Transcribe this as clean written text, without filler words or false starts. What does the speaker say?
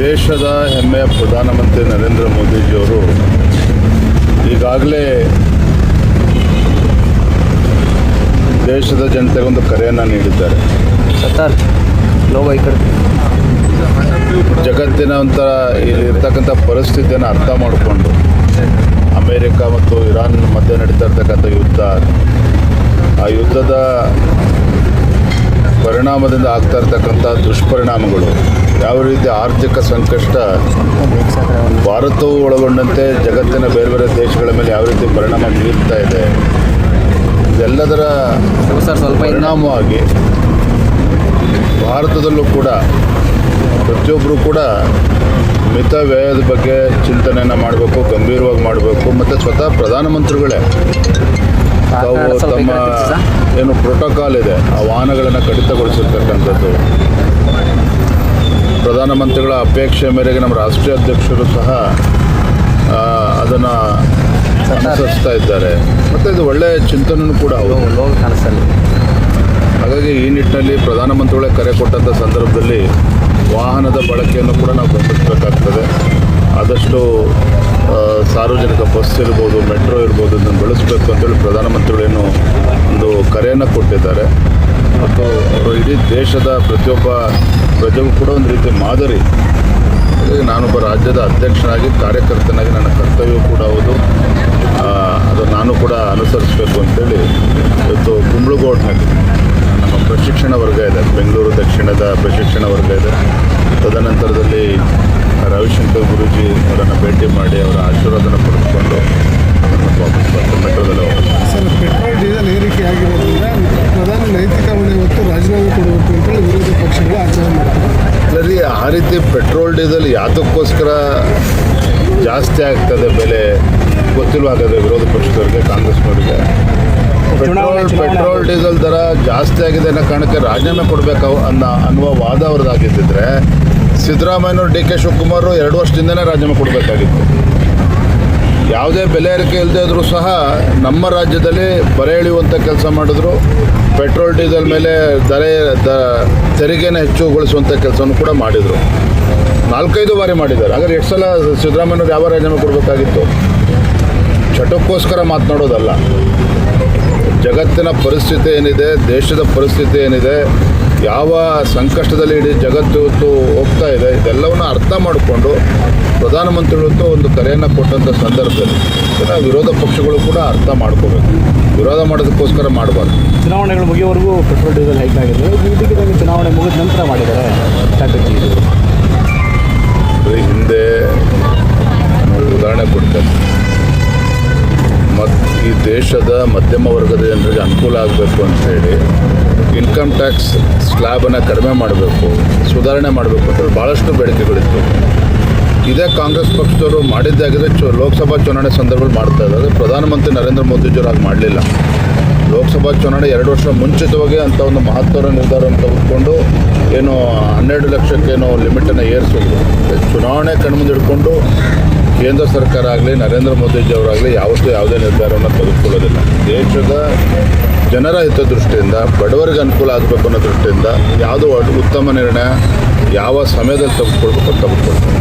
ದೇಶದ ಹೆಮ್ಮೆಯ ಪ್ರಧಾನಮಂತ್ರಿ ನರೇಂದ್ರ ಮೋದಿಜಿಯವರು ಈಗಾಗಲೇ ದೇಶದ ಜನತೆಗೆ ಒಂದು ಕರೆಯನ್ನು ನೀಡಿದ್ದಾರೆ. ಜಗತ್ತಿನ ಒಂಥರ ಇಲ್ಲಿರ್ತಕ್ಕಂಥ ಪರಿಸ್ಥಿತಿಯನ್ನು ಅರ್ಥ ಮಾಡಿಕೊಂಡು ಅಮೇರಿಕ ಮತ್ತು ಇರಾನ್ ಮಧ್ಯೆ ನಡೀತಾ ಇರ್ತಕ್ಕಂಥ ಯುದ್ಧ, ಆ ಯುದ್ಧದ ಪರಿಣಾಮದಿಂದ ಆಗ್ತಾ ಇರ್ತಕ್ಕಂಥ ದುಷ್ಪರಿಣಾಮಗಳು, ಯಾವ ರೀತಿ ಆರ್ಥಿಕ ಸಂಕಷ್ಟ ಭಾರತವು ಒಳಗೊಂಡಂತೆ ಜಗತ್ತಿನ ಬೇರೆ ಬೇರೆ ದೇಶಗಳ ಮೇಲೆ ಯಾವ ರೀತಿ ಪರಿಣಾಮ ಬೀರ್ತಾ ಇದೆ, ಇದೆಲ್ಲದರ ಪರಿಣಾಮವಾಗಿ ಭಾರತದಲ್ಲೂ ಕೂಡ ಪ್ರತಿಯೊಬ್ಬರು ಕೂಡ ಮಿತ ವ್ಯಯದ ಬಗ್ಗೆ ಚಿಂತನೆಯನ್ನು ಮಾಡಬೇಕು, ಗಂಭೀರವಾಗಿ ಮಾಡಬೇಕು. ಮತ್ತು ಸ್ವತಃ ಪ್ರಧಾನಮಂತ್ರಿಗಳೇ ತಾವು ತಮ್ಮ ಏನು ಪ್ರೋಟೋಕಾಲ್ ಇದೆ ಆ ವಾಹನಗಳನ್ನು ಕಡಿತಗೊಳಿಸಿರ್ತಕ್ಕಂಥದ್ದು, ಪ್ರಧಾನಮಂತ್ರಿಗಳ ಅಪೇಕ್ಷೆ ಮೇರೆಗೆ ನಮ್ಮ ರಾಷ್ಟ್ರೀಯ ಅಧ್ಯಕ್ಷರು ಸಹ ಅದನ್ನು ಅನುಸರಿಸ್ತಾ ಇದ್ದಾರೆ. ಮತ್ತು ಇದು ಒಳ್ಳೆಯ ಚಿಂತನೆಯೂ ಕೂಡ ಹಾಗಾಗಿ ಈ ನಿಟ್ಟಿನಲ್ಲಿ ಪ್ರಧಾನಮಂತ್ರಿಗಳೇ ಕರೆ ಕೊಟ್ಟಂಥ ಸಂದರ್ಭದಲ್ಲಿ ವಾಹನದ ಬಳಕೆಯನ್ನು ಕೂಡ ನಾವು ಗಮನಿಸಬೇಕಾಗ್ತದೆ. ಆದಷ್ಟು ಸಾರ್ವಜನಿಕ ಬಸ್ ಇರ್ಬೋದು, ಮೆಟ್ರೋ ಇರ್ಬೋದು, ಇದನ್ನು ಬಳಸಬೇಕು ಅಂತೇಳಿ ಪ್ರಧಾನಮಂತ್ರಿಗಳೇನು ಒಂದು ಕರೆಯನ್ನು ಕೊಟ್ಟಿದ್ದಾರೆ. ಮತ್ತು ಅವರು ಇಡೀ ದೇಶದ ಪ್ರತಿಯೊಬ್ಬ ಪ್ರಜೆಗೂ ಕೂಡ ಒಂದು ರೀತಿ ಮಾದರಿ. ನಾನೊಬ್ಬ ರಾಜ್ಯದ ಅಧ್ಯಕ್ಷನಾಗಿ, ಕಾರ್ಯಕರ್ತನಾಗಿ ನನ್ನ ಕರ್ತವ್ಯ ಕೂಡ ಹೌದು, ಅದು ನಾನು ಕೂಡ ಅನುಸರಿಸಬೇಕು ಅಂತೇಳಿ ಇವತ್ತು ಕುಂಬ್ಳಗೋಡ್ನಲ್ಲಿ ನಮ್ಮ ಪ್ರಶಿಕ್ಷಣ ವರ್ಗ ಇದೆ, ಬೆಂಗಳೂರು ದಕ್ಷಿಣದ ಪ್ರಶಿಕ್ಷಣ ವರ್ಗ ಇದೆ. ತದನಂತರದಲ್ಲಿ ರವಿಶಂಕರ್ ಗುರೂಜಿ ಅವರನ್ನು ಭೇಟಿ ಮಾಡಿ ಅವರ ಆಶೀರ್ವಾದನ ಪಡೆದುಕೊಂಡು ವಾಪಸ್ ಬರ್ತಾರೆ ಮೆಟ್ರೋದಲ್ಲಿ. ಸರ್, ಪೆಟ್ರೋಲ್ ಡೀಸೆಲ್ ಏರಿಕೆ ಆಗಿರೋದ್ರಿಂದ ಪ್ರಧಾನಿ ನೈತಿಕ ಹೊಣೆ ಹೊತ್ತು ರಾಜೀನಾಮೆ ಕೊಡಬೇಕು ಅಂತೇಳಿ ವಿರೋಧ ಪಕ್ಷಗಳು ಆಚರಣೆ ಮಾಡ್ತಾರೆ. ಸರಿ, ಆ ರೀತಿ ಪೆಟ್ರೋಲ್ ಡೀಸೆಲ್ ಯಾವುದಕ್ಕೋಸ್ಕರ ಜಾಸ್ತಿ ಆಗ್ತದೆ ಬೆಲೆ ಗೊತ್ತಿಲ್ವಾಗದೆ ವಿರೋಧ ಪಕ್ಷದವರಿಗೆ, ಕಾಂಗ್ರೆಸ್ನವರಿಗೆ. ಪೆಟ್ರೋಲ್ ಡೀಸೆಲ್ ದರ ಜಾಸ್ತಿ ಆಗಿದೆ ಅನ್ನೋ ಕಾರಣಕ್ಕೆ ರಾಜೀನಾಮೆ ಕೊಡಬೇಕು ಅನ್ನುವ ವಾದ ಅವ್ರದ್ದಾಗಿದ್ದರೆ ಸಿದ್ದರಾಮಯ್ಯನವರು, ಡಿ ಕೆ ಶಿವಕುಮಾರ್ 2 ವರ್ಷದಿಂದನೇ ರಾಜೀನಾಮೆ ಕೊಡಬೇಕಾಗಿತ್ತು. ಯಾವುದೇ ಬೆಲೆ ಏರಿಕೆ ಇಲ್ಲದೆ ಇದ್ದರೂ ಸಹ ನಮ್ಮ ರಾಜ್ಯದಲ್ಲಿ ಬರೆ ಎಳೆಯುವಂಥ ಕೆಲಸ ಮಾಡಿದ್ರು. ಪೆಟ್ರೋಲ್ ಡೀಸೆಲ್ ಮೇಲೆ ತೆರಿಗೆನ ಹೆಚ್ಚುಗೊಳಿಸುವಂಥ ಕೆಲಸವನ್ನು ಕೂಡ ಮಾಡಿದರು. 4-5 ಬಾರಿ ಮಾಡಿದ್ದಾರೆ. ಹಾಗಾದ್ರೆ ಎಷ್ಟು ಸಲ ಸಿದ್ದರಾಮಯ್ಯನವ್ರು ಯಾವ ರಾಜೀನಾಮೆ ಕೊಡಬೇಕಾಗಿತ್ತು? ಚಟಕ್ಕೋಸ್ಕರ ಮಾತನಾಡೋದಲ್ಲ. ಜಗತ್ತಿನ ಪರಿಸ್ಥಿತಿ ಏನಿದೆ, ದೇಶದ ಪರಿಸ್ಥಿತಿ ಏನಿದೆ, ಯಾವ ಸಂಕಷ್ಟದಲ್ಲಿ ಇಡೀ ಜಗತ್ತು ಇವತ್ತು ಹೋಗ್ತಾ ಇದೆ, ಇದೆಲ್ಲವನ್ನು ಅರ್ಥ ಮಾಡಿಕೊಂಡು ಪ್ರಧಾನಮಂತ್ರಿಗಳು ಒಂದು ಕರೆಯನ್ನು ಕೊಟ್ಟಂಥ ಸಂದರ್ಭದಲ್ಲಿ ವಿರೋಧ ಪಕ್ಷಗಳು ಕೂಡ ಅರ್ಥ ಮಾಡ್ಕೋಬೇಕು. ವಿರೋಧ ಮಾಡೋದಕ್ಕೋಸ್ಕರ ಮಾಡಬಾರ್ದು. ಚುನಾವಣೆಗಳು ಮುಗಿಯೋವರೆಗೂ ಪೆಟ್ರೋಲ್ ಡೀಸೆಲ್ ಹೈಕ್ ಆಗಿದೆ. ಇದಕ್ಕೆ ಚುನಾವಣೆ ಮುಗಿದ ನಂತರ ಮಾಡಿದ್ದಾರೆ ಸ್ಟ್ರಾಟಜಿ. ಹಿಂದೆ ಉದಾಹರಣೆ ಕೊಡ್ತೇನೆ. ಈ ದೇಶದ ಮಧ್ಯಮ ವರ್ಗದ ಜನರಿಗೆ ಅನುಕೂಲ ಆಗಬೇಕು ಅಂಥೇಳಿ ಇನ್ಕಮ್ ಟ್ಯಾಕ್ಸ್ ಸ್ಲ್ಯಾಬನ್ನು ಕಡಿಮೆ ಮಾಡಬೇಕು, ಸುಧಾರಣೆ ಮಾಡಬೇಕು ಅಂತೇಳಿ ಭಾಳಷ್ಟು ಬೇಡಿಕೆಗಳಿತ್ತು. ಇದೇ ಕಾಂಗ್ರೆಸ್ ಪಕ್ಷದವರು ಮಾಡಿದ್ದಾಗಿದ್ರೆ ಲೋಕಸಭಾ ಚುನಾವಣೆ ಸಂದರ್ಭದಲ್ಲಿ ಮಾಡ್ತಾ ಇದ್ದಾರೆ. ಪ್ರಧಾನಮಂತ್ರಿ ನರೇಂದ್ರ ಮೋದಿಜಿಯವರು ಹಾಗೆ ಮಾಡಲಿಲ್ಲ. ಲೋಕಸಭಾ ಚುನಾವಣೆ 2 ವರ್ಷ ಮುಂಚಿತವಾಗಿ ಅಂಥ ಒಂದು ಮಹತ್ವದ ನಿರ್ಧಾರವನ್ನು ತೆಗೆದುಕೊಂಡು ಏನು 12 ಲಕ್ಷಕ್ಕೇನೋ ಲಿಮಿಟನ್ನು ಏರಿಸೋದು. ಚುನಾವಣೆ ಕಣ್ಮುಂದೆ ಇಟ್ಕೊಂಡು ಕೇಂದ್ರ ಸರ್ಕಾರ ಆಗಲಿ ನರೇಂದ್ರ ಮೋದಿಜಿಯವರಾಗಲಿ ಯಾವತ್ತೂ ಯಾವುದೇ ನಿರ್ಧಾರವನ್ನು ತೆಗೆದುಕೊಳ್ಳೋದಿಲ್ಲ. ದೇಶದ ಜನರ ಹಿತದೃಷ್ಟಿಯಿಂದ, ಬಡವರಿಗೆ ಅನುಕೂಲ ಆಗಬೇಕು ಅನ್ನೋ ದೃಷ್ಟಿಯಿಂದ ಯಾವುದೋ ಉತ್ತಮ ನಿರ್ಣಯ ಯಾವ ಸಮಯದಲ್ಲಿ ತೆಗೆದುಕೊಳ್ಬೇಕು ತೆಗೆದುಕೊಳ್ತಾರೆ.